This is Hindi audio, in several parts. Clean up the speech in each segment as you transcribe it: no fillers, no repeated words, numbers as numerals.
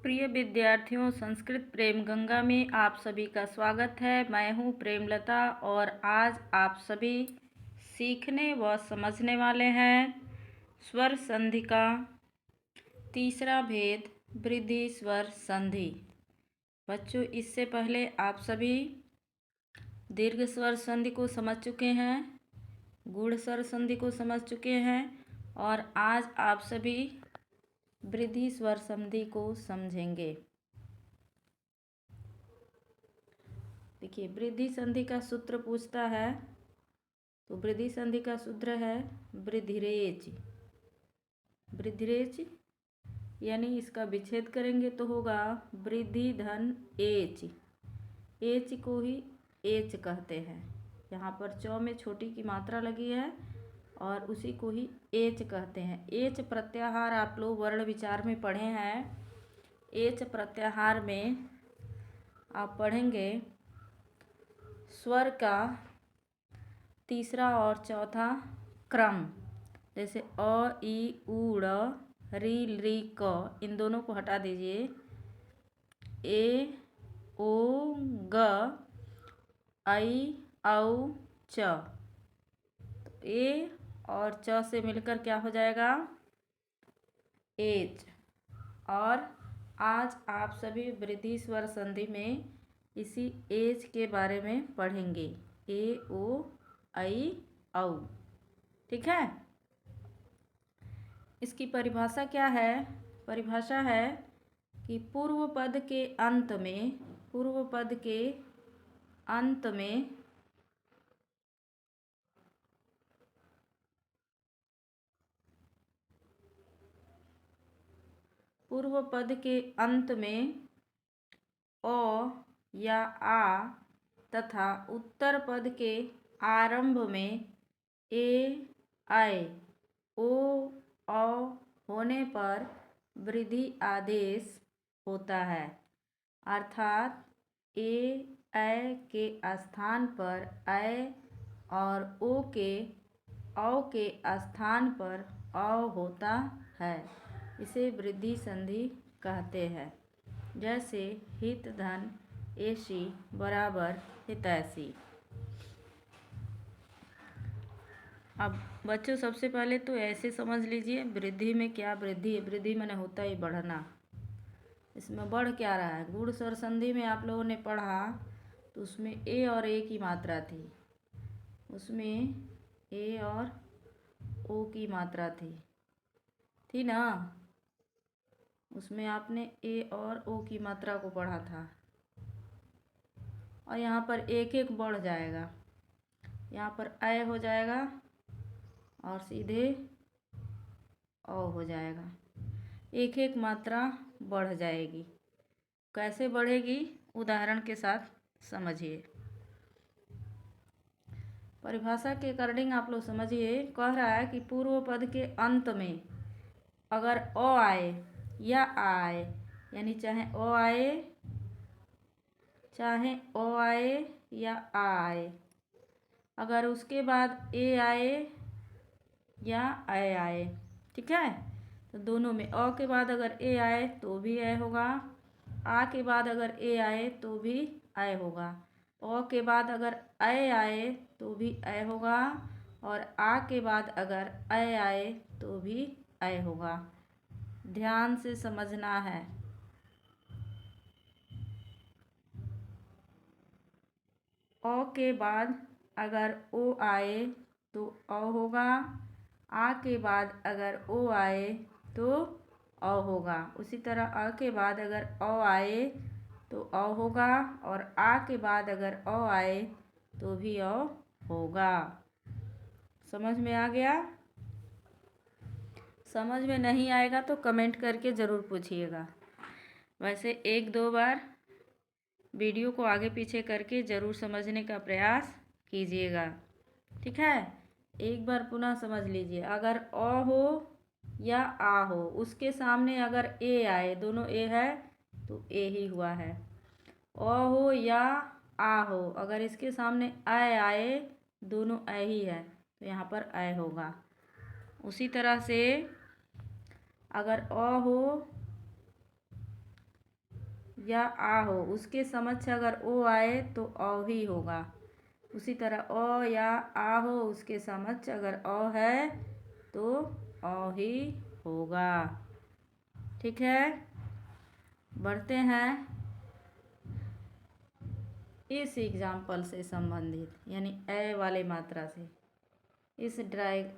प्रिय विद्यार्थियों, संस्कृत प्रेम गंगा में आप सभी का स्वागत है। मैं हूं प्रेमलता और आज आप सभी सीखने व समझने वाले हैं स्वर संधि का तीसरा भेद, वृद्धि स्वर संधि। बच्चों, इससे पहले आप सभी दीर्घ स्वर संधि को समझ चुके हैं, गूढ़ स्वर संधि को समझ चुके हैं और आज आप सभी वृद्धि स्वर संधि को समझेंगे। देखिए, वृद्धि संधि का सूत्र पूछता है तो वृद्धि संधि का सूत्र है वृद्धिरेच। वृद्धिरेच यानी इसका विच्छेद करेंगे तो होगा वृद्धि धन एच। एच को ही एच कहते हैं। यहाँ पर चौ में छोटी की मात्रा लगी है और उसी को ही एच कहते हैं। एच प्रत्याहार आप लोग वर्ण विचार में पढ़े हैं। एच प्रत्याहार में आप पढ़ेंगे स्वर का तीसरा और चौथा क्रम, जैसे अ, ई, उ, ड़, री, री, क, इन दोनों को हटा दीजिए। ए, ओ, ग, आई, औ, च। तो ए और च से मिलकर क्या हो जाएगा? एच। और आज आप सभी वृद्धि स्वर संधि में इसी एच के बारे में पढ़ेंगे। ए, ओ, आई, औ। ठीक है। इसकी परिभाषा क्या है? परिभाषा है कि पूर्व पद के अंत में पूर्व पद के अंत में पूर्व पद के अंत में ओ या आ तथा उत्तर पद के आरंभ में ए, आए, ओ, औ होने पर वृद्धि आदेश होता है। अर्थात ए, ऐ के स्थान पर ऐ और ओ के स्थान पर औ होता है। इसे वृद्धि संधि कहते हैं। जैसे हित धन एसी बराबर हितैषी। अब बच्चों, सबसे पहले तो ऐसे समझ लीजिए वृद्धि में क्या वृद्धि है। वृद्धि माने होता ही बढ़ना। इसमें बढ़ क्या रहा है? गूढ़ स्वर संधि में आप लोगों ने पढ़ा तो उसमें ए और ए की मात्रा थी, उसमें ए और ओ की मात्रा थी ना। उसमें आपने ए और ओ की मात्रा को पढ़ा था और यहाँ पर एक एक बढ़ जाएगा। यहाँ पर ऐ हो जाएगा और सीधे औ हो जाएगा। एक एक मात्रा बढ़ जाएगी। कैसे बढ़ेगी? उदाहरण के साथ समझिए। परिभाषा के अकॉर्डिंग आप लोग समझिए। कह रहा है कि पूर्व पद के अंत में अगर ओ आए या आ आए, यानी चाहे ओ आए या आ आए, अगर उसके बाद ए आए या ऐ आए, ठीक है, तो दोनों में अ के बाद अगर ए आए तो भी ऐ होगा, आ के बाद अगर ए आए तो भी ऐ होगा, ओ के बाद अगर ऐ आए तो भी ऐ होगा और आ के बाद अगर ऐ आए तो भी ऐ होगा। ध्यान से समझना है। ओ के बाद अगर ओ आए तो औ होगा, आ के बाद अगर ओ आए तो औ होगा। उसी तरह अ के बाद अगर औ आए तो औ होगा और आ के बाद अगर औ आए तो भी औ होगा। समझ में आ गया? समझ में नहीं आएगा तो कमेंट करके ज़रूर पूछिएगा। वैसे एक दो बार वीडियो को आगे पीछे करके ज़रूर समझने का प्रयास कीजिएगा। ठीक है। एक बार पुनः समझ लीजिए। अगर अ हो या आ हो, उसके सामने अगर ए आए, दोनों ए है तो ए ही हुआ है। अ हो या आ हो, अगर इसके सामने ऐ आए, दोनों ऐ ही है तो यहाँ पर ऐ होगा। उसी तरह से अगर अ हो या आ हो, उसके समक्ष अगर ओ आए तो औ ही होगा। उसी तरह ओ या आ हो, उसके समक्ष अगर औ है तो औ ही होगा। ठीक है, बढ़ते हैं इस एग्जाम्पल से संबंधित, यानी ए वाले मात्रा से। इस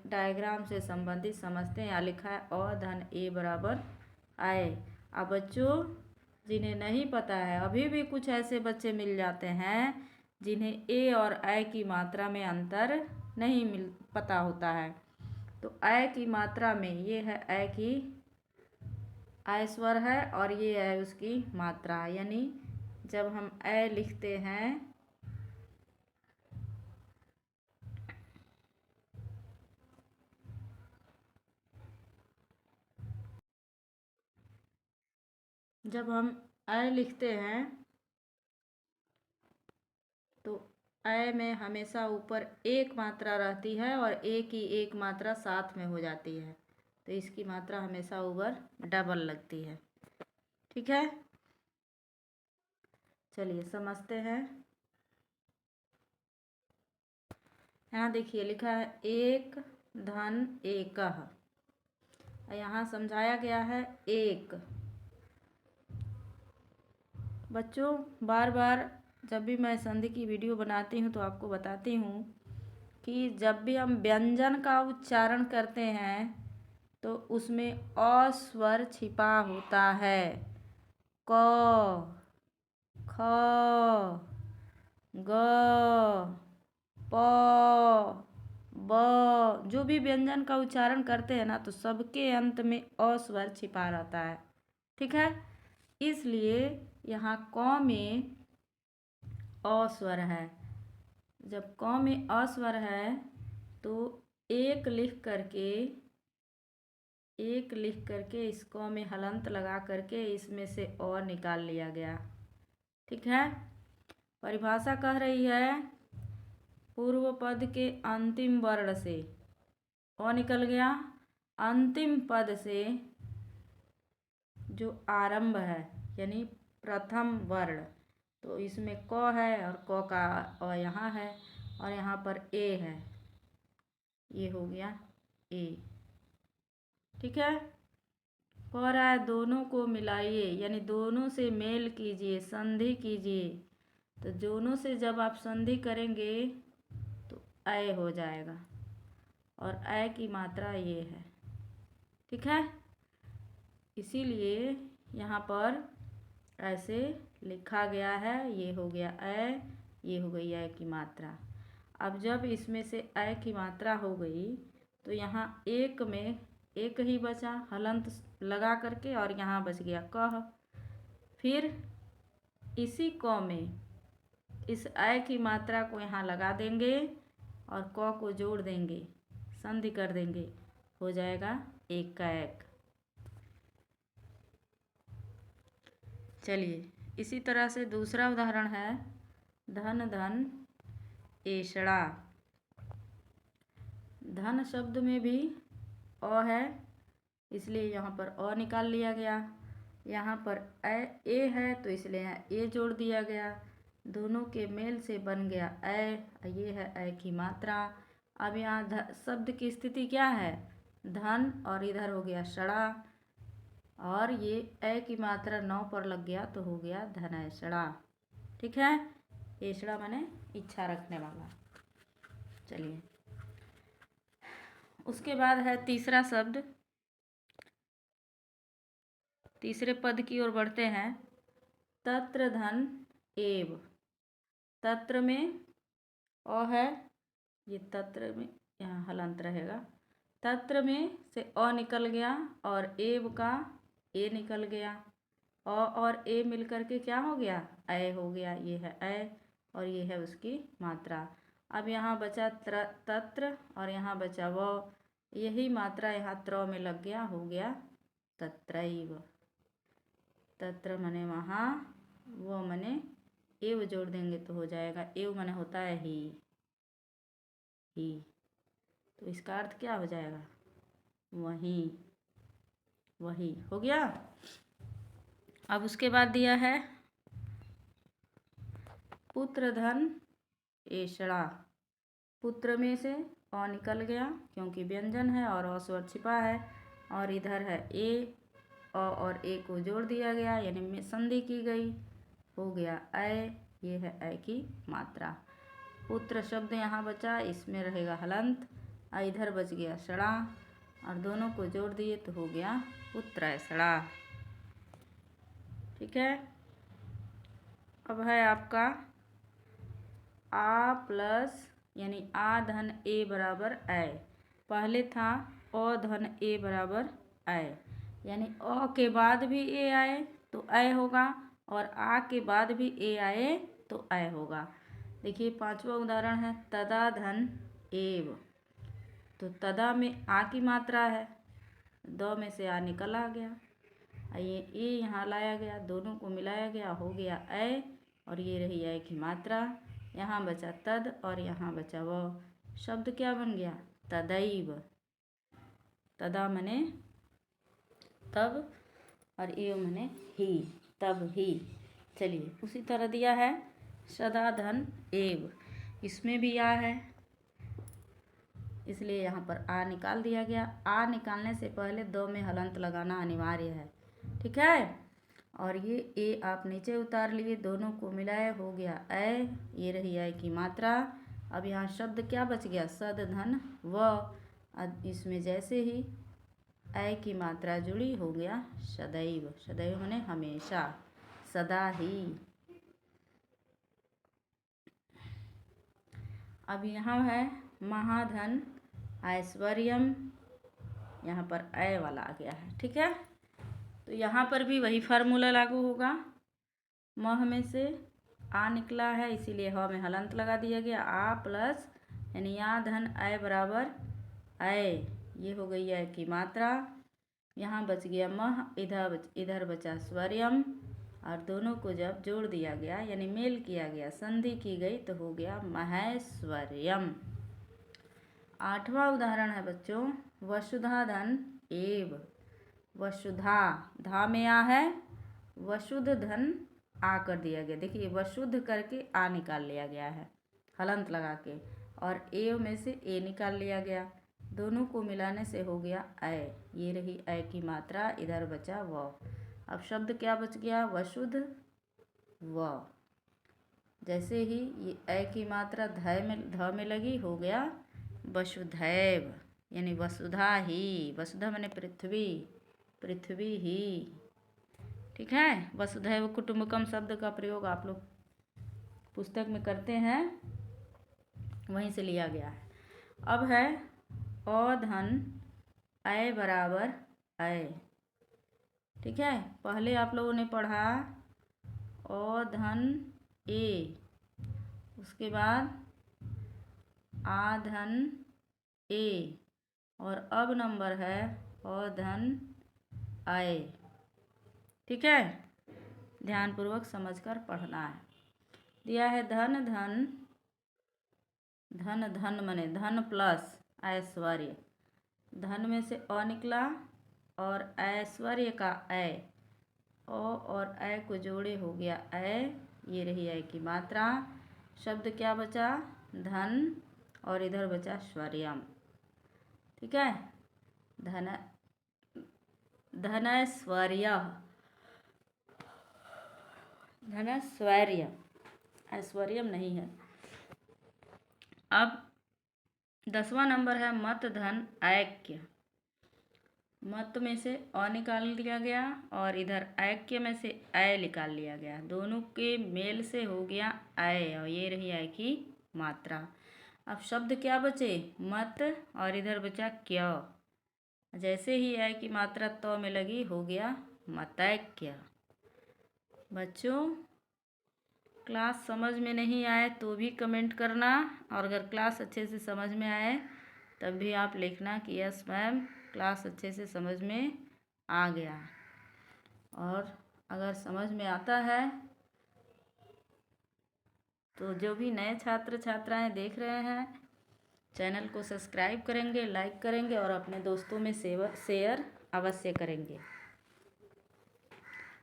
डायग्राम से संबंधित समझते हैं। यहाँ लिखा है अ धन ए बराबर आए। अब बच्चों जिन्हें नहीं पता है, अभी भी कुछ ऐसे बच्चे मिल जाते हैं जिन्हें ए और ऐ की मात्रा में अंतर नहीं पता होता है। तो ऐ की मात्रा में ये है ऐ की ऐ स्वर है और ये है उसकी मात्रा, यानी जब हम ऐ लिखते हैं तो ऐ में हमेशा ऊपर एक मात्रा रहती है और ए की एक मात्रा साथ में हो जाती है, तो इसकी मात्रा हमेशा ऊपर डबल लगती है। ठीक है, चलिए समझते हैं। यहाँ देखिए लिखा है एक धन एकह, यहाँ समझाया गया है एक। बच्चों बार बार जब भी मैं संधि की वीडियो बनाती हूँ तो आपको बताती हूँ कि जब भी हम व्यंजन का उच्चारण करते हैं तो उसमें अ स्वर छिपा होता है। क, ख, ग, प, ब, जो भी व्यंजन का उच्चारण करते हैं ना तो सबके अंत में अ स्वर छिपा रहता है। ठीक है, इसलिए यहाँ क में अ स्वर है। जब क में अ स्वर है तो एक लिख करके इस क में हलंत लगा करके इसमें से अ निकाल लिया गया। ठीक है, परिभाषा कह रही है पूर्व पद के अंतिम वर्ण से अ निकल गया, अंतिम पद से जो आरंभ है यानी प्रथम वर्ण, तो इसमें क है और क का अ यहाँ है और यहाँ पर ए है, ये हो गया ए। ठीक है, कह रहा है दोनों को मिलाइए, यानी दोनों से मेल कीजिए, संधि कीजिए। तो दोनों से जब आप संधि करेंगे तो ऐ हो जाएगा और ऐ की मात्रा ये है। ठीक है, इसीलिए यहाँ पर ऐसे लिखा गया है। ये हो गया ऐ, ये हो गई ऐ की मात्रा। अब जब इसमें से ऐ की मात्रा हो गई तो यहाँ एक में एक ही बचा हलंत लगा करके और यहाँ बच गया कह। फिर इसी क में इस ऐ की मात्रा को यहाँ लगा देंगे और क को जोड़ देंगे, संधि कर देंगे, हो जाएगा एक का एक। चलिए इसी तरह से दूसरा उदाहरण है धन धन एषणा। धन शब्द में भी अ है, इसलिए यहाँ पर अ निकाल लिया गया। यहाँ पर ए है तो इसलिए यहाँ ए जोड़ दिया गया। दोनों के मेल से बन गया ऐ, ये है ऐ की मात्रा। अब यहाँ शब्द की स्थिति क्या है, धन, और इधर हो गया षणा, और ये ऐ की मात्रा 9 पर लग गया तो हो गया धनैषणा। ठीक है, एषणा माने इच्छा रखने वाला। चलिए उसके बाद है तीसरा शब्द, तीसरे पद की ओर बढ़ते हैं। तत्र धन एव, तत्र में अ है, ये तत्र में यहाँ हलंत रहेगा। तत्र में से अ निकल गया और एव का ए निकल गया। अ और ए मिलकर के क्या हो गया, ऐ हो गया। ये है ऐ और ये है उसकी मात्रा। अब यहाँ बचा तत्र और यहाँ बचा व, यही मात्रा यहाँ त्र में लग गया, हो गया तत्रैव। तत्र मने वहाँ, वो मने एव जोड़ देंगे तो हो जाएगा, एव मने होता है ही, तो इसका अर्थ क्या हो जाएगा, वही हो गया। अब उसके बाद दिया है पुत्र धन एषणा। पुत्र में से अ निकल गया क्योंकि व्यंजन है और अ स्वर छिपा है, और इधर है ए, अ और ए को जोड़ दिया गया यानी में संधि की गई, हो गया ऐ। ये है ऐ की मात्रा। पुत्र शब्द यहाँ बचा, इसमें रहेगा हलंत, इधर बच गया षणा और दोनों को जोड़ दिए तो हो गया पुत्रैषणा। ठीक है। अब है आपका आ प्लस यानी आ धन ए बराबर ऐ। पहले था अ धन ए बराबर ऐ, यानी अ के बाद भी ए आए तो ऐ होगा, और आ के बाद भी ए आए तो ऐ होगा। देखिए पांचवा उदाहरण है तदा धन एव। तो तदा में आ की मात्रा है, द में से आ निकल आ गया, ये ए यहाँ लाया गया, दोनों को मिलाया गया, हो गया ऐ, और ये रही ऐ की मात्रा। यहाँ बचा तद और यहाँ बचा व। शब्द क्या बन गया? तदैव। तदा मने तब और एव मने ही, तब ही। चलिए उसी तरह दिया है सदा धन एव। इसमें भी आ है, इसलिए यहाँ पर आ निकाल दिया गया। आ निकालने से पहले दो में हलंत लगाना अनिवार्य है। ठीक है। और ये ए आप नीचे उतार लिए, दोनों को मिलाए, हो गया ऐ। ये रही ऐ की मात्रा। अब यहाँ शब्द क्या बच गया? सद धन व। अब इसमें जैसे ही ऐ की मात्रा जुड़ी, हो गया सदैव। सदैव माने हमेशा, सदा ही। अब यहाँ है महाधन ऐश्वर्यम, यहाँ पर ऐ वाला आ गया है। ठीक है। तो यहाँ पर भी वही फार्मूला लागू होगा। मह में से आ निकला है, इसीलिए ह में हलंत लगा दिया गया। आ प्लस यानी आ धन ऐ बराबर ऐ, ये हो गई ऐ की मात्रा। यहाँ बच गया मह, इधर बचा स्वरियम, और दोनों को जब जोड़ दिया गया यानी मेल किया गया, संधि की गई, तो हो गया महेश्वर्यम। आठवां उदाहरण है बच्चों वसुधा धन एव। वसुधा, धा में आ है, वसुध धन आ कर दिया गया। देखिए वसुध करके आ निकाल लिया गया है हलंत लगा के, और एव में से ए निकाल लिया गया, दोनों को मिलाने से हो गया ऐ। ये रही ऐ की मात्रा, इधर बचा व। अब शब्द क्या बच गया? वसुध व। जैसे ही ये ऐ की मात्रा ध में लगी, हो गया वसुधैव, यानी वसुधा ही। वसुधा माने पृथ्वी, पृथ्वी ही। ठीक है। वसुधैव कुटुंबकम शब्द का प्रयोग आप लोग पुस्तक में करते हैं, वहीं से लिया गया है। अब है अ धन ऐ बराबर ऐ। ठीक है। पहले आप लोगों ने पढ़ा अ धन ए, उसके बाद आ धन ए, और अब नंबर है अ धन ऐ। ठीक है। ध्यानपूर्वक समझकर पढ़ना है। दिया है धन धन, धन धन मने धन प्लस ऐश्वर्य। धन में से अ निकला और ऐश्वर्य का ऐ, अ और ऐ को जोड़े, हो गया ऐ। ये रही ऐ की मात्रा। शब्द क्या बचा? धन, और इधर बचा स्वरियम। ठीक है। धनैश्वर्य, धनैश्वर्य, ऐश्वर्यम नहीं है। अब 10वां नंबर है मत धन ऐक्य। मत में से अ निकाल दिया गया और इधर ऐक्य में से ऐ निकाल लिया गया, दोनों के मेल से हो गया ऐ, और ये रही ऐ की मात्रा। अब शब्द क्या बचे? मत, और इधर बचा क्य। जैसे ही ऐ की मात्रा तो में लगी, हो गया मतैक्य। बच्चों क्लास समझ में नहीं आए तो भी कमेंट करना, और अगर क्लास अच्छे से समझ में आए तब भी आप लिखना कि यस मैम क्लास अच्छे से समझ में आ गया। और अगर समझ में आता है तो जो भी नए छात्र छात्राएं देख रहे हैं, चैनल को सब्सक्राइब करेंगे, लाइक करेंगे, और अपने दोस्तों में शेयर अवश्य करेंगे।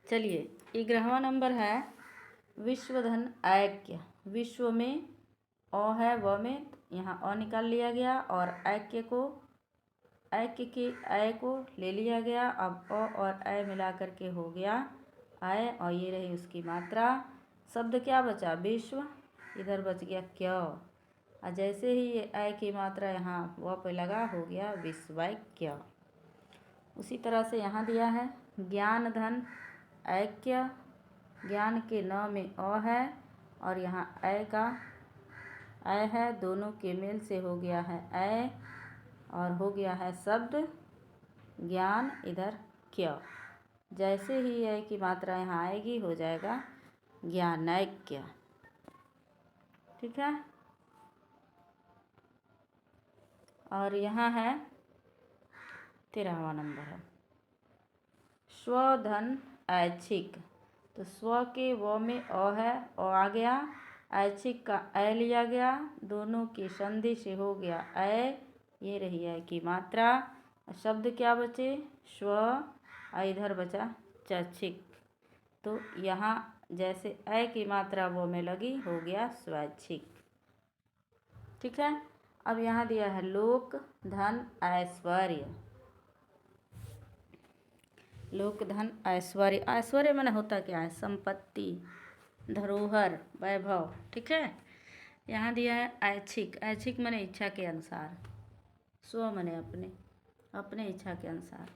चलिए 11वां नंबर है विश्वधन ऐक्य। विश्व में अ है व में, यहाँ अ निकाल लिया गया और ऐक्य के ऐ को ले लिया गया। अब अ और ऐ मिला करके हो गया ऐ, और ये रही उसकी मात्रा। शब्द क्या बचा? विश्व। इधर बच गया क्य, और जैसे ही ये ऐ की मात्रा यहाँ व पे लगा हो गया विश्वैक्य। उसी तरह से यहाँ दिया है ज्ञान धन ऐक्य। ज्ञान के न में अ है और यहाँ ऐ का ऐ है, दोनों के मेल से हो गया है ऐ और हो गया है शब्द ज्ञान, इधर क्य। जैसे ही ऐ की मात्रा यहाँ आएगी हो जाएगा ज्ञानैक्य। ठीक है। और यहाँ है 13वां नंबर है स्वधन ऐच्छिक। तो स्व के व में अ है, अ आ गया, ऐच्छिक का ऐ लिया गया, दोनों की संधि से हो गया ऐ, ये रही ऐ की मात्रा। शब्द क्या बचे? स्व, इधर बचा चैच्छिक। तो यहाँ जैसे ऐ की मात्रा वो में लगी हो गया स्वैच्छिक। ठीक है। अब यहाँ दिया है लोक धन ऐश्वर्य। लोक धन ऐश्वर्य, ऐश्वर्य माने होता क्या है? संपत्ति, धरोहर, वैभव। ठीक है। यहाँ दिया है ऐच्छिक। ऐच्छिक माने इच्छा के अनुसार, स्व माने अपने इच्छा के अनुसार।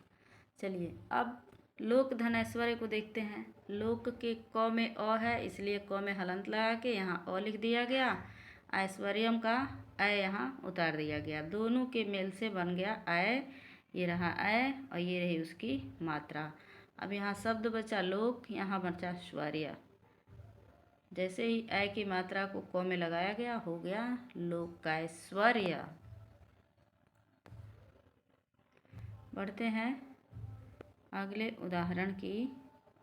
चलिए अब लोक धन ऐश्वर्य को देखते हैं। लोक के क में अ है, इसलिए क में हलंत लगा के यहाँ अ लिख दिया गया। ऐश्वर्यम का ऐ यहाँ उतार दिया गया, दोनों के मेल से बन गया ऐ। ये रहा ऐ और ये रही उसकी मात्रा। अब यहाँ शब्द बचा लोक, यहाँ बचा ऐश्वर्य। जैसे ही ऐ की मात्रा को क में लगाया गया हो गया लोकैश्वर्य। बढ़ते हैं अगले उदाहरण की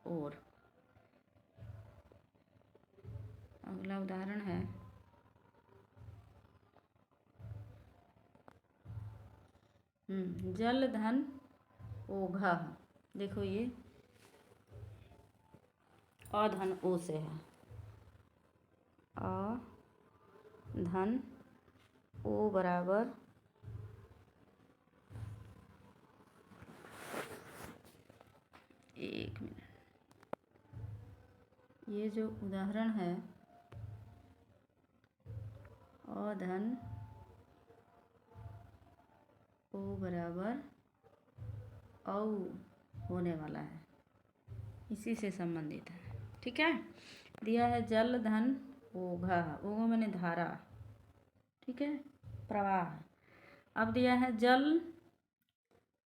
ओर। अगला उदाहरण है जल धन ओघ। देखो ये अ धन ओ से है, अ धन ओ बराबर एक मिनट। ये जो उदाहरण है अ धन ओ बराबर औ होने वाला है, इसी से संबंधित है। ठीक है। दिया है जल धन ओघ। ओघ माने धारा। ठीक है, प्रवाह। अब दिया है जल,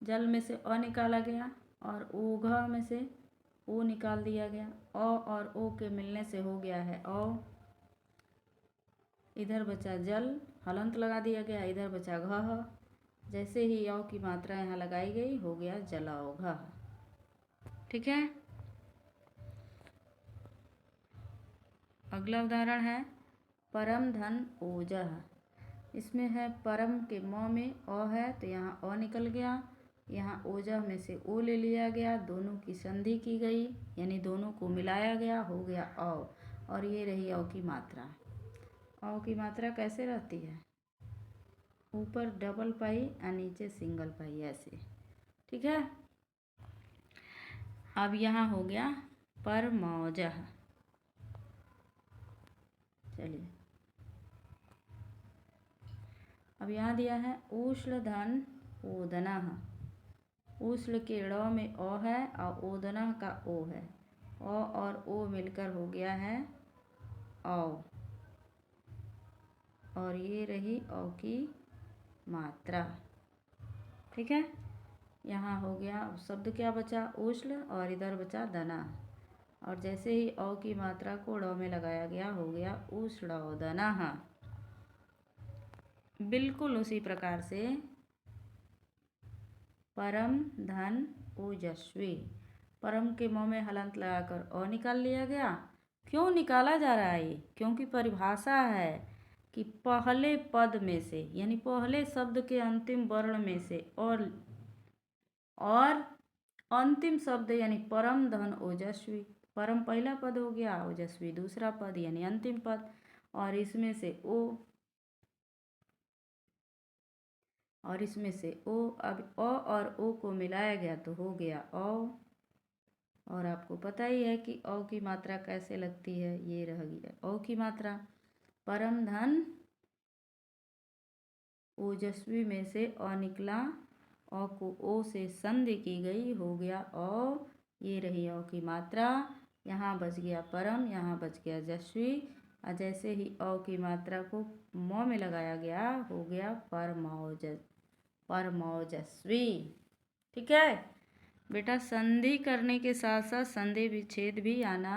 जल में से अ निकाला गया और ओघ में से ओ निकाल दिया गया। अ और ओ के मिलने से हो गया है औ। इधर बचा जल, हलंत लगा दिया गया, इधर बचा घ। जैसे ही औ की मात्रा यहाँ लगाई गई हो गया जलौघ। ठीक है। अगला उदाहरण है परम धन ओजः। इसमें है परम के म में अ है, तो यहाँ अ निकल गया, यहाँ ओजः में से ओ ले लिया गया, दोनों की संधि की गई, यानी दोनों को मिलाया गया हो गया औ, और ये रही औ की मात्रा। औ की मात्रा कैसे रहती है? ऊपर डबल पाई और नीचे सिंगल पाई, ऐसे। ठीक है। अब यहाँ हो गया परमौजः। चलिए अब यहाँ दिया है उष्ण धन ओदनः। उष्ण के ड़ में अ है और ओदनः का ओ है, अ और ओ मिलकर हो गया है औ, और ये रही औ की मात्रा। ठीक है। यहाँ हो गया, शब्द क्या बचा? उष्ण, और इधर बचा दना, और जैसे ही औ की मात्रा को ड़ में लगाया गया हो गया उष्णोदनः। बिल्कुल उसी प्रकार से परम धन ओजस्वी। परम के मुँह में हलंत लगाकर अ निकाल लिया गया। क्यों निकाला जा रहा है ये? क्योंकि परिभाषा है कि पहले पद में से, यानी पहले शब्द के अंतिम वर्ण में से, और अंतिम शब्द यानी परम धन ओजस्वी। परम पहला पद हो गया, ओजस्वी दूसरा पद यानी अंतिम पद, और इसमें से ओ, और इसमें से ओ। अब अ और ओ को मिलाया गया तो हो गया औ। और आपको पता ही है कि औ की मात्रा कैसे लगती है, ये रह गया औ की मात्रा। परम धन ओजस्वी में से अ निकला, अ को ओ से संधि की गई, हो गया औ। ये रही औ की मात्रा। यहाँ बच गया परम, यहाँ बच गया जस्वी। और जैसे ही औ की मात्रा को मौ में लगाया गया, हो गया परमौजस्वी। ठीक है बेटा, संधि करने के साथ साथ संधि विच्छेद भी आना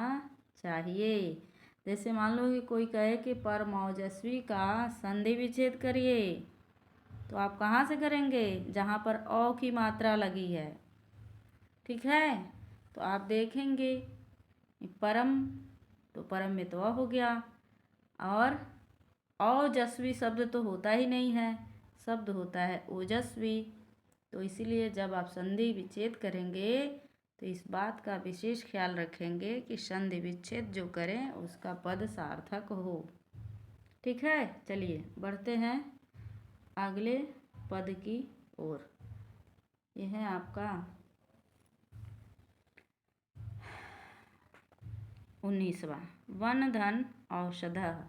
चाहिए। जैसे मान लो कि कोई कहे कि परमौजस्वी का संधि विच्छेद करिए, तो आप कहाँ से करेंगे? जहाँ पर औ की मात्रा लगी है। ठीक है, तो आप देखेंगे परम, तो परम में तो अ हो गया, और औजस्वी शब्द तो होता ही नहीं है, शब्द होता है ओजस्वी। तो इसीलिए जब आप संधि विच्छेद करेंगे तो इस बात का विशेष ख्याल रखेंगे कि संधि विच्छेद जो करें उसका पद सार्थक हो। ठीक है, चलिए बढ़ते हैं अगले पद की ओर। यह है आपका 19वां। वन धन औषधः।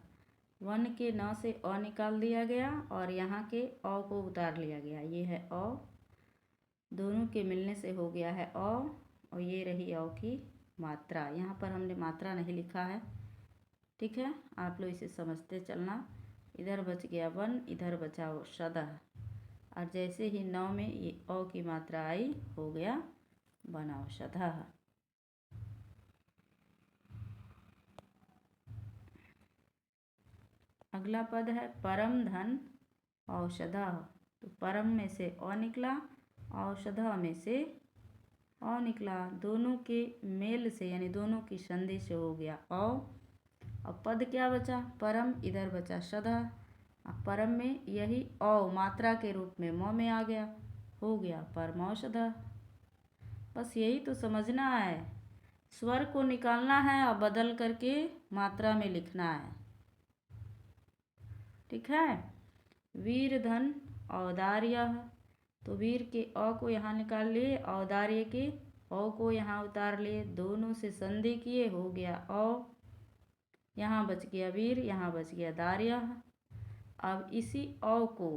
वन के न से अ निकाल दिया गया और यहाँ के अ को उतार लिया गया। ये है अ, दोनों के मिलने से हो गया है अ, और ये रही अ की मात्रा। यहाँ पर हमने मात्रा नहीं लिखा है। ठीक है, आप लोग इसे समझते चलना। इधर बच गया वन, इधर बचा औषधः, और जैसे ही नौ में ये अ की मात्रा आई, हो गया वन औषधः। अगला पद है परम धन औषधः। तो परम में से अ निकला, औषधः में से अ निकला, दोनों के मेल से यानी दोनों की संधि से हो गया औ। अब पद क्या बचा? परम, इधर बचा शधः। अब परम में यही औ मात्रा के रूप में मौ में आ गया, हो गया परमौषधः। बस यही तो समझना है, स्वर को निकालना है और बदल करके मात्रा में लिखना है। ठीक है, वीर धन औदार्यः। तो वीर के अ को यहाँ निकाल लिए, औदार्य के औ को यहाँ उतार लिए, दोनों से संधि किए, हो गया औ। यहाँ बच गया वीर, यहाँ बच गया दार्यः। अब इसी औ को,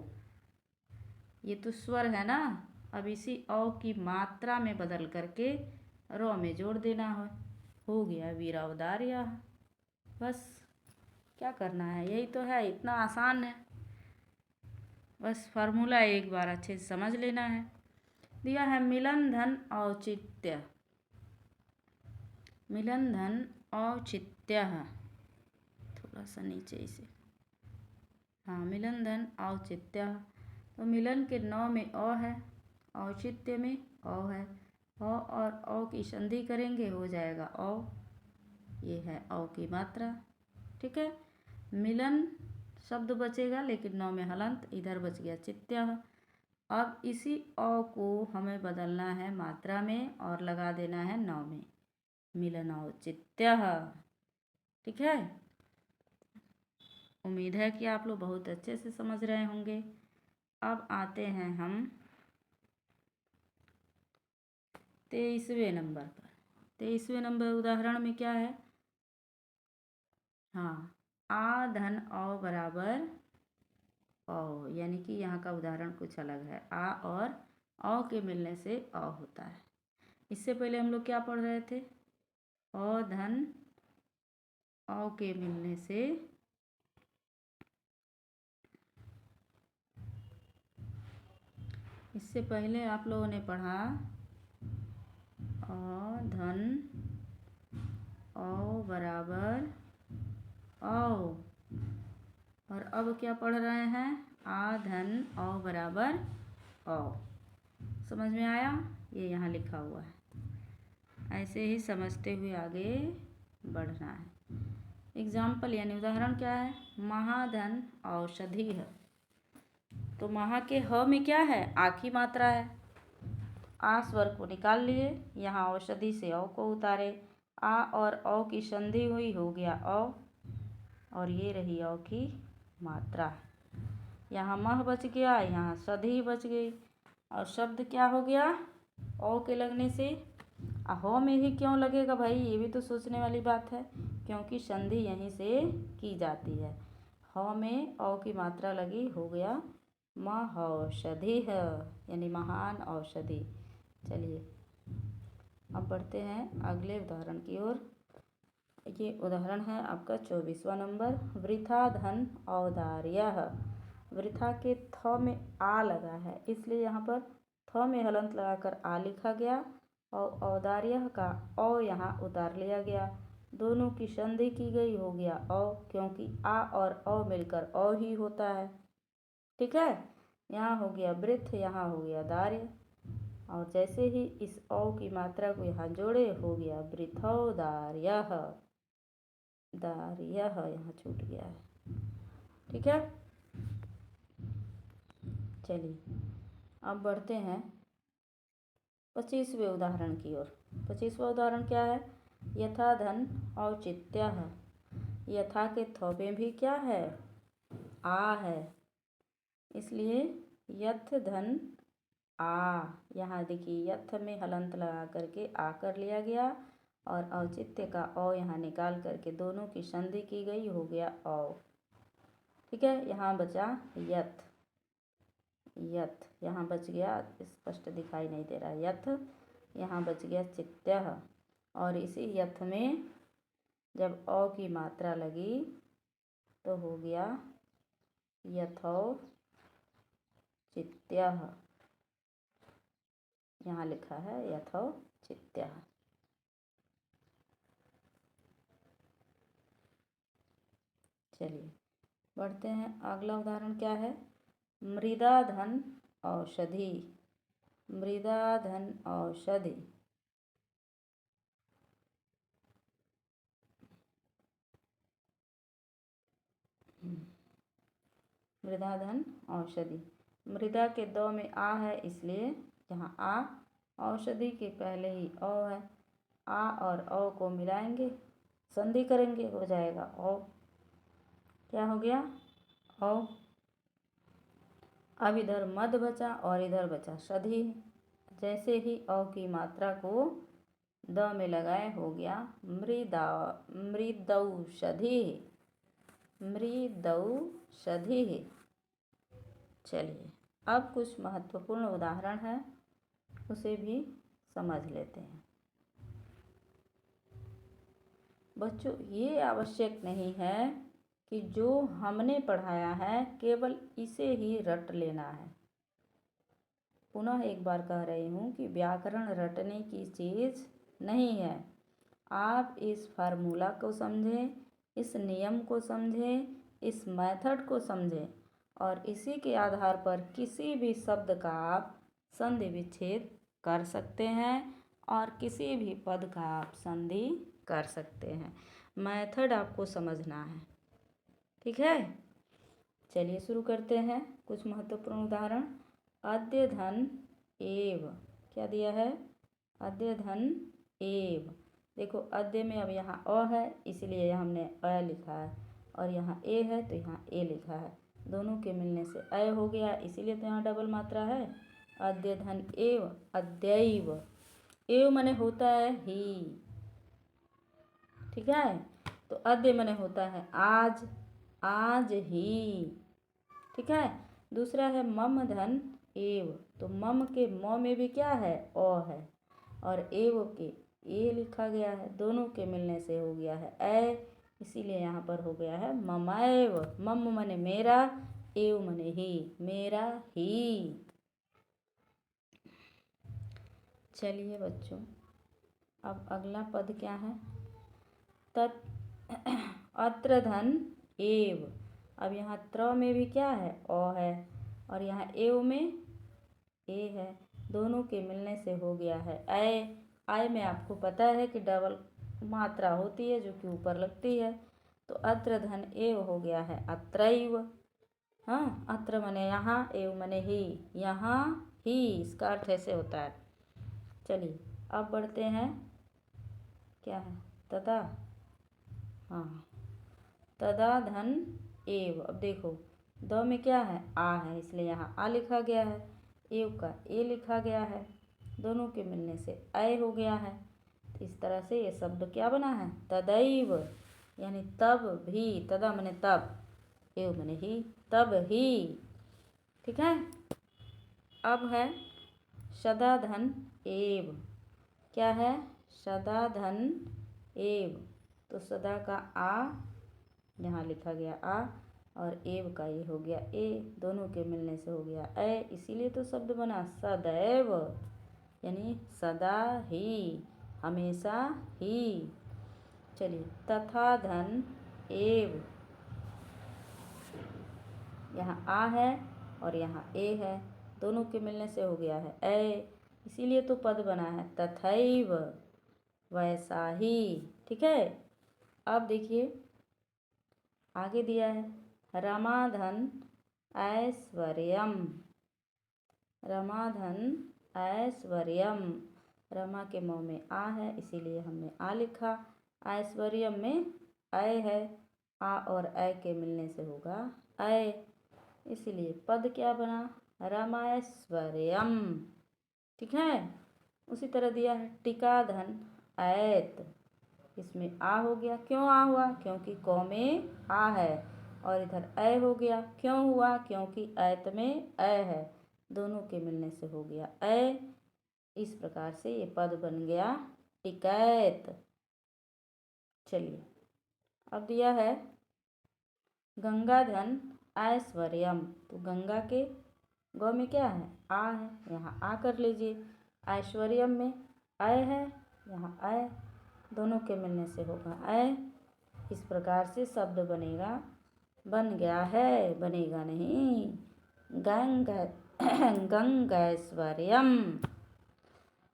ये तो स्वर है ना, अब इसी औ की मात्रा में बदल करके र में जोड़ देना है, हो गया वीरावदार्यः। बस क्या करना है, यही तो है, इतना आसान है। बस फार्मूला एक बार अच्छे से समझ लेना है। दिया है मिलन धन औचित्य। मिलन धन औचित्यः, थोड़ा सा नीचे इसे, हाँ, मिलन धन औचित्यः। तो मिलन के नौ में अ है, औचित्य में औ है, अ और औ की संधि करेंगे, हो जाएगा औ। ये है औ की मात्रा। ठीक है, मिलन शब्द बचेगा लेकिन नौ में हलंत, इधर बच गया चित्यः। अब इसी अ को हमें बदलना है मात्रा में और लगा देना है नौ में, मिलन औचित्यः। ठीक है, उम्मीद है कि आप लोग बहुत अच्छे से समझ रहे होंगे। अब आते हैं हम 23वें नंबर पर। 23वें नंबर उदाहरण में क्या है? हाँ, आ धन औ बराबर औ, यानी कि यहाँ का उदाहरण कुछ अलग है। आ और औ के मिलने से अ होता है। इससे पहले हम लोग क्या पढ़ रहे थे? अ धन औ के मिलने से इससे पहले आप लोगों ने पढ़ा अ धन औ बराबर औ, और अब क्या पढ़ रहे हैं? आ धन औ बराबर औ। समझ में आया? ये यहाँ लिखा हुआ है, ऐसे ही समझते हुए आगे बढ़ना है। एग्जाम्पल यानी उदाहरण क्या है? महाधन औषधि है। तो महा के ह में क्या है? आ की मात्रा है, आ स्वर को निकाल लिए, यहाँ औषधि से औ को उतारे, आ और औ की संधि हुई, हो गया औ। और ये रही औ की मात्रा। यहाँ मह बच गया, यहाँ सधी बच गई, और शब्द क्या हो गया औ के लगने से। हो में ही क्यों लगेगा भाई, ये भी तो सोचने वाली बात है, क्योंकि संधि यहीं से की जाती है। हो में औ की मात्रा लगी, हो गया महौषधि है, यानी महान औषधि। चलिए अब बढ़ते हैं अगले उदाहरण की ओर। ये उदाहरण है आपका 24वां नंबर। वृथा धन औदार्यः। वृथा के थ में आ लगा है, इसलिए यहाँ पर थ में हलंत लगाकर आ लिखा गया, और औदार्यः का औ यहाँ उतार लिया गया। दोनों की संधि की गई, हो गया औ, क्योंकि आ और औ मिलकर औ ही होता है। ठीक है, यहाँ हो गया वृथ, यहाँ हो गया दार्य, और जैसे ही इस औ की मात्रा को यहाँ जोड़े, हो गया वृथौदार्यः। दार्यः यहाँ छूट गया है। ठीक है, चलिए अब बढ़ते हैं 25वें उदाहरण की ओर। 25वां उदाहरण क्या है, यथा धन औचित्यः। यथा के थ में भी क्या है, आ है, इसलिए यथ धन आ। यहाँ देखिए यथ में हलंत लगा करके आ कर लिया गया, और औचित्य का औ यहाँ निकाल करके दोनों की संधि की गई, हो गया औ। ठीक है, यहाँ बचा यथ। यथ यहाँ बच गया, स्पष्ट दिखाई नहीं दे रहा, यथ यहाँ बच गया चित्यः, और इसी यथ में जब औ की मात्रा लगी तो हो गया यथौ चित्यः। यहाँ लिखा है यथौ चित्यः। चलिए बढ़ते हैं, अगला उदाहरण क्या है, मृदा धन औषधि। मृदा धन औषधि। मृदा धन औषधि। मृदा के दो में आ है, इसलिए यहाँ आ, औषधि के पहले ही औ है, आ और औ को मिलाएंगे, संधि करेंगे, हो जाएगा औ। क्या हो गया औ। अब इधर मद बचा और इधर बचा सधी। जैसे ही औ की मात्रा को द में लगाए, हो गया मृदा मृदौषधि। मृदौषधि। चलिए अब कुछ महत्वपूर्ण उदाहरण है, उसे भी समझ लेते हैं। बच्चों ये आवश्यक नहीं है कि जो हमने पढ़ाया है केवल इसे ही रट लेना है। पुनः एक बार कह रही हूँ कि व्याकरण रटने की चीज़ नहीं है। आप इस फार्मूला को समझें, इस नियम को समझें, इस मेथड को समझें, और इसी के आधार पर किसी भी शब्द का आप संधि विच्छेद कर सकते हैं, और किसी भी पद का आप संधि कर सकते हैं। मेथड आपको समझना है। ठीक है, चलिए शुरू करते हैं कुछ महत्वपूर्ण उदाहरण। अद्य धन एव। क्या दिया है, अद्य धन एव। देखो अद्य में अब यहाँ अ है, इसलिए हमने अ लिखा है, और यहाँ ए है तो यहाँ ए लिखा है, दोनों के मिलने से अय हो गया, इसीलिए तो यहाँ डबल मात्रा है। अद्य धन एव, अद्यैव। एव मने होता है ही। ठीक है, तो अद्य मने होता है आज, आज ही। ठीक है, दूसरा है मम धन एव। तो मम के म में भी क्या है, ओ है, और एव के ए लिखा गया है, दोनों के मिलने से हो गया है ए, इसीलिए यहाँ पर हो गया है ममैव। मम मने मेरा, एव मने ही, मेरा ही। चलिए बच्चों अब अगला पद क्या है, अत्र धन एव। अब यहाँ त्र में भी क्या है, ओ है, और यहाँ एव में ए है, दोनों के मिलने से हो गया है ऐ। आय में आपको पता है कि डबल मात्रा होती है जो कि ऊपर लगती है, तो अत्र धन एव हो गया है अत्रैव। हाँ, अत्र मने यहाँ, एव मने ही, यहाँ ही, इसका अर्थ ऐसे होता है। चलिए अब बढ़ते हैं, क्या है तथा, हाँ तदा धन एव। अब देखो द में क्या है, आ है, इसलिए यहाँ आ लिखा गया है। एव का ए लिखा गया है, दोनों के मिलने से अय हो गया है। तो इस तरह से ये शब्द क्या बना है, तदैव, यानी तब भी। तदा मने तब, एव मने ही, तब ही। ठीक है। अब है सदा धन एव। क्या है, सदा धन एव। तो सदा का आ यहाँ लिखा गया आ, और एव का ये हो गया ए, दोनों के मिलने से हो गया ए, इसीलिए तो शब्द बना सदैव, यानी सदा ही, हमेशा ही। चलिए, तथा धन एव। यहाँ आ है और यहाँ ए है, दोनों के मिलने से हो गया है ए, इसीलिए तो पद बना है तथैव, वैसा ही। ठीक है। अब देखिए आगे दिया है रमाधन ऐश्वर्यम। रमाधन ऐश्वर्यम, रमा के मुँह में आ है, इसीलिए हमने आ लिखा। ऐश्वर्यम में अय है, आ और अय के मिलने से होगा अय, इसीलिए पद क्या बना, रमैश्वर्यम। ठीक है। उसी तरह दिया है टिका धन ऐत। इसमें आ हो गया, क्यों आ हुआ, क्योंकि कौ में आ है, और इधर अय हो गया, क्यों हुआ, क्योंकि ऐत में अय है, दोनों के मिलने से हो गया अय। इस प्रकार से ये पद बन गया टिकैत। चलिए, अब दिया है गंगाधन ऐश्वर्यम। तो गंगा के गौ में क्या है, आ है, यहाँ आ कर लीजिए। ऐश्वर्यम में अय है, यहाँ अय, दोनों के मिलने से होगा अय। इस प्रकार से शब्द बनेगा, बन गया है, बनेगा नहीं, गंगैश्वर्यम।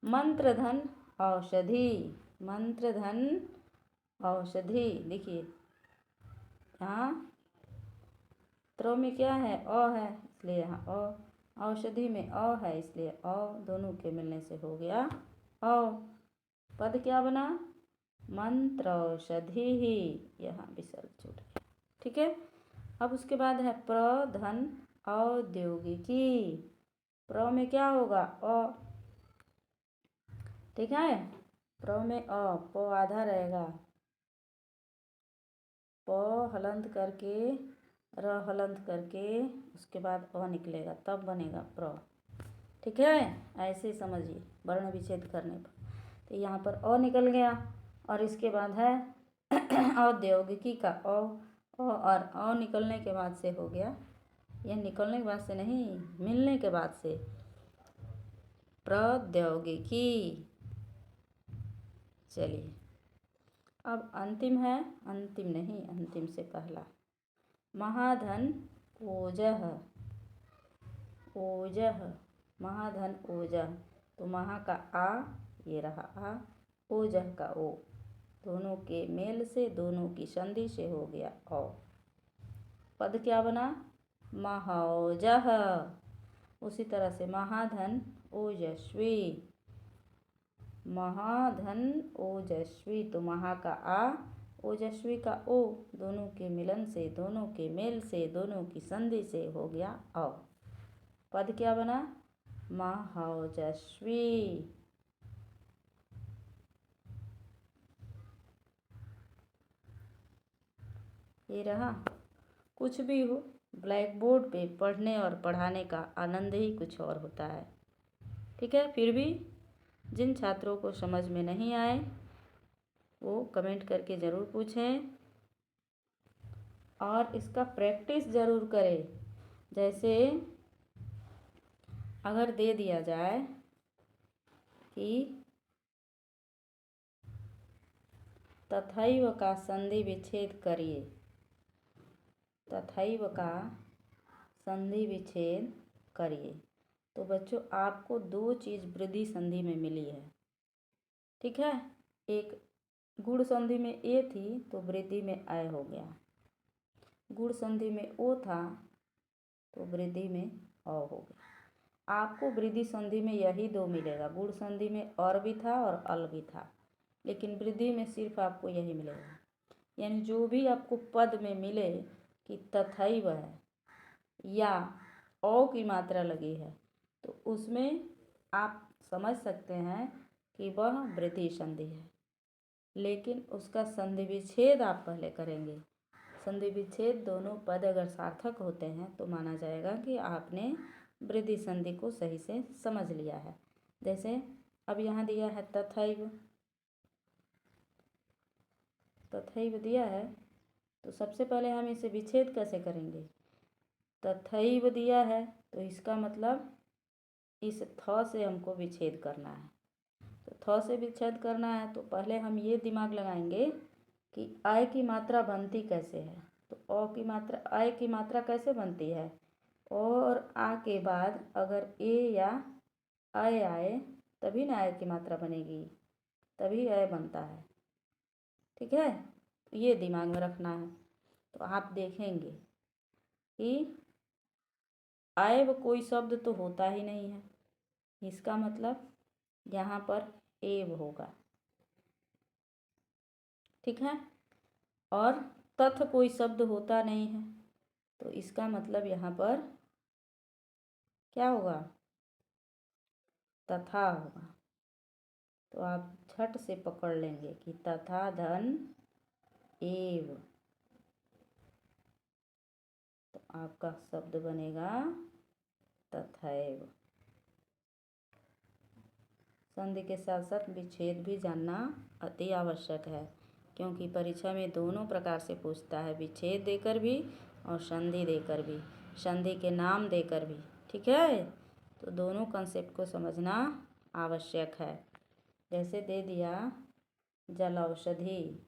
मंत्रधन औषधि। मंत्रधन औषधि, देखिए यहाँ त्रो में क्या है, अ है, इसलिए यहाँ अ, औषधि में अ है, इसलिए अ, दोनों के मिलने से हो गया अ। पद क्या बना, मंत्रौषधि ही, यहाँ विसर्ग छूट गया। ठीक है। अब उसके बाद है प्रधन औद्योगिकी। प्र में क्या होगा, अ। ठीक है। प्र में अ, प आधा रहेगा, प हलंत करके, र हलंत करके, उसके बाद अ निकलेगा, तब बनेगा प्र। ठीक है। ऐसे समझिए वर्ण विच्छेद करने पर। तो यहाँ पर अ निकल गया, और इसके बाद है औद्योगिकी का अ, और अ निकलने के बाद से हो गया, यह निकलने के बाद से नहीं, मिलने के बाद से प्रौद्योगिकी। चलिए, अब अंतिम है, अंतिम नहीं, अंतिम से पहला, महाधन ओजः। ओजः, महाधन ओजः। तो महा का आ, ये रहा आ, ओजः का ओ, दोनों के मेल से, दोनों की संधि से हो गया औ। पद क्या बना, महौजः। उसी तरह से महाधन ओजस्वी। महाधन ओजस्वी, तो महा का आ, ओजस्वी का ओ, दोनों के मिलन से, दोनों के मेल से, दोनों की संधि से हो गया औ। पद क्या बना, महौजस्वी। ये रहा। कुछ भी हो, ब्लैक बोर्ड पे पढ़ने और पढ़ाने का आनंद ही कुछ और होता है। ठीक है। फिर भी जिन छात्रों को समझ में नहीं आए वो कमेंट करके ज़रूर पूछें, और इसका प्रैक्टिस ज़रूर करें। जैसे अगर दे दिया जाए कि तथैव का संधि विच्छेद करिए, तथैव का संधि विच्छेद करिए, तो बच्चों आपको दो चीज़ वृद्धि संधि में मिली है। ठीक है। एक गुण संधि में ए थी, तो वृद्धि में अय हो गया। गुण संधि में ओ था, तो वृद्धि में अ हो गया। आपको वृद्धि संधि में यही दो मिलेगा, गुण संधि में और भी था और अल भी था, लेकिन वृद्धि में सिर्फ आपको यही मिलेगा। यानी जो भी आपको पद में मिले कि तथैव है या औ की मात्रा लगी है तो उसमें आप समझ सकते हैं कि वह वृद्धि संधि है। लेकिन उसका संधि विच्छेद आप पहले करेंगे। संधि विच्छेद दोनों पद अगर सार्थक होते हैं तो माना जाएगा कि आपने वृद्धि संधि को सही से समझ लिया है। जैसे अब यहाँ दिया है तथैव, तथैव दिया है तो सबसे पहले हम इसे विच्छेद कैसे करेंगे। तथैव दिया है तो इसका मतलब इस थ से हमको विच्छेद करना है। तो थ से विच्छेद करना है तो पहले हम ये दिमाग लगाएंगे कि आय की मात्रा बनती कैसे है। तो अ की मात्रा, आय की मात्रा कैसे बनती है, और आ के बाद अगर ए या अय आए तभी ना आय की मात्रा बनेगी, तभी अय बनता है। ठीक है, तो ये दिमाग में रखना है। तो आप देखेंगे कि आयव कोई शब्द तो होता ही नहीं है, इसका मतलब यहाँ पर एव होगा। ठीक है, और तथ कोई शब्द होता नहीं है तो इसका मतलब यहाँ पर क्या होगा, तथा होगा। तो आप झट से पकड़ लेंगे कि तथा धन एव, तो आपका शब्द बनेगा तथैव। संधि के साथ साथ विच्छेद भी जानना अति आवश्यक है, क्योंकि परीक्षा में दोनों प्रकार से पूछता है, विच्छेद देकर भी और संधि देकर भी, संधि के नाम देकर भी। ठीक है, तो दोनों कंसेप्ट को समझना आवश्यक है। जैसे दे दिया जल औषधि,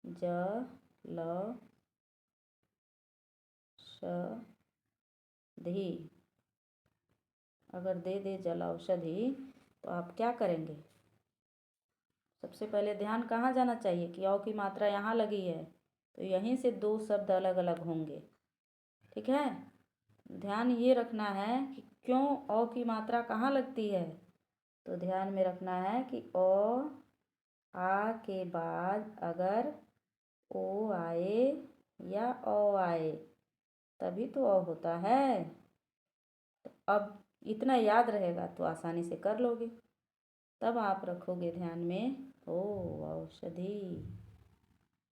जलौषधि, अगर दे दे जल औषधि तो आप क्या करेंगे। सबसे पहले ध्यान कहाँ जाना चाहिए कि औ की मात्रा यहाँ लगी है तो यहीं से दो शब्द अलग अलग होंगे। ठीक है, ध्यान ये रखना है कि क्यों औ की मात्रा कहाँ लगती है। तो ध्यान में रखना है कि ओ आ के बाद अगर ओ आए या औ आए तभी तो औ होता है। तो अब इतना याद रहेगा तो आसानी से कर लोगे। तब आप रखोगे ध्यान में, ओ औषधि,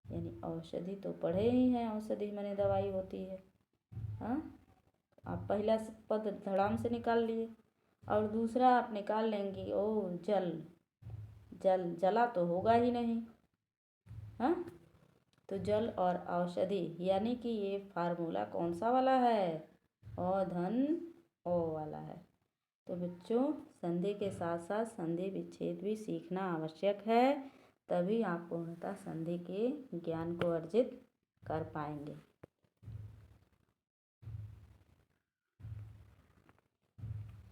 यानी औषधि तो पढ़े ही हैं, औषधि माने दवाई होती है। हाँ, आप पहला पद धड़ाम से निकाल लिए और दूसरा आप निकाल लेंगे ओ जल, जल जला तो होगा ही नहीं। हाँ, तो जल और औषधि यानी कि ये फार्मूला कौन सा वाला है, अ धन ओ वाला है। तो बच्चों संधि के साथ साथ संधि विच्छेद भी सीखना आवश्यक है, तभी आप पूर्णतः संधि के ज्ञान को अर्जित कर पाएंगे।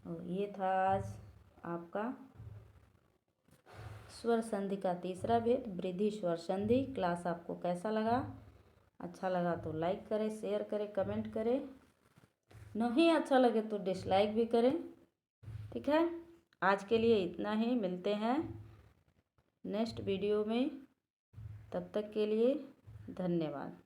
और ये था आज आपका स्वर संधि का तीसरा भेद, वृद्धि स्वर संधि। क्लास आपको कैसा लगा, अच्छा लगा तो लाइक करें, शेयर करें, कमेंट करें, नहीं अच्छा लगे तो डिसलाइक भी करें। ठीक है, आज के लिए इतना ही, मिलते हैं नेक्स्ट वीडियो में, तब तक के लिए धन्यवाद।